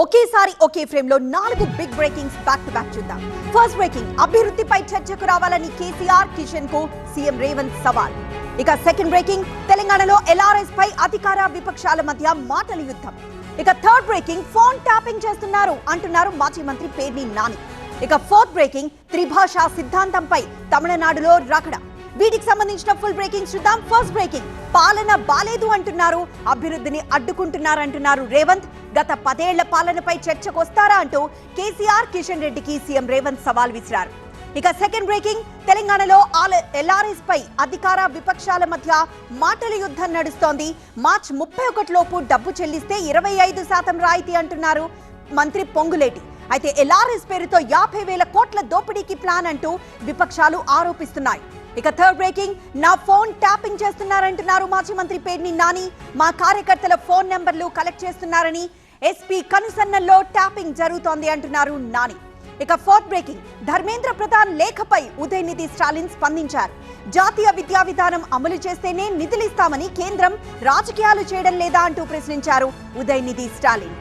ఒకేసారి ఒకే ఫ్రేమ్ లో 4 big breakings back to back చూద్దాం. ఫస్ట్ బ్రేకింగ్, అభివృద్ధిపై చర్చకు రావాలని కేసీఆర్ కిషన్ కు సీఎం రేవంత్ సవాల్. ఇక సెకండ్ బ్రేకింగ్, తెలంగాణలో ఎల్ఆర్ఎస్ పై అధికార విపక్షాల మధ్య మాటల యుద్ధం. ఇక థర్డ్ బ్రేకింగ్, ఫోన్ ట్యాపింగ్ చేస్తున్నారు అంటున్నారు మాజీ మంత్రి పేర్ని నాని. ఇక ఫోర్త్ బ్రేకింగ్, త్రిభాషా సిద్ధాంతంపై తమిళనాడులో రగడ. వీటికి సంబంధించిన ఫుల్ బ్రేకింగ్ చూద్దాం. ఫస్ట్ బ్రేకింగ్, పాలన బాలేదు అంటున్నారు, అభివృద్ధిని అడ్డుకుంటున్నారంటున్నారు రేవంత్. గత 10 ఏళ్ల పాలనపై చర్చకు వస్తారా అంటూ కేసీఆర్ కిషన్ రెడ్డికి సీఎం రేవంత్ సవాల్ విసిరారు. ఇక సెకండ్ బ్రేకింగ్, తెలంగాణలో ఎల్ఆర్ఎస్ పై అధికార విపక్షాల మధ్య మాటల యుద్ధం నడుస్తోంది. మార్చి 31 లోపు డబ్బు చెల్లిస్తే 25% రాయితీ అంటున్నారు మంత్రి పొంగులేటి. అయితే ఎల్ఆర్ఎస్ పేరుతో 50,000 కోట్ల దోపిడీకి ప్లాన్ అంటూ విపక్షాలు ఆరోపిస్తున్నాయి. ఇక థర్డ్ బ్రేకింగ్, నా ఫోన్ ట్యాపింగ్ చేస్తున్నారంటున్నారు మాజీ మంత్రి పేర్ని నాని. మా కార్యకర్తల ఫోన్ నెంబర్లు కలెక్ట్ చేస్తున్నారని, ఎస్పీ కనుసన్నల్లో ట్యాపింగ్ జరుగుతోంది అంటున్నారు నాని. ఇక ఫోర్త్ బ్రేకింగ్, ధర్మేంద్ర ప్రధాన్ లేఖపై ఉదయనిధి స్టాలిన్ స్పందించారు. జాతీయ విద్యా విధానం అమలు చేస్తేనే నిధులిస్తామని కేంద్రం రాజకీయాలు చేయడం లేదా అంటూ ప్రశ్నించారు ఉదయనిధి స్టాలిన్.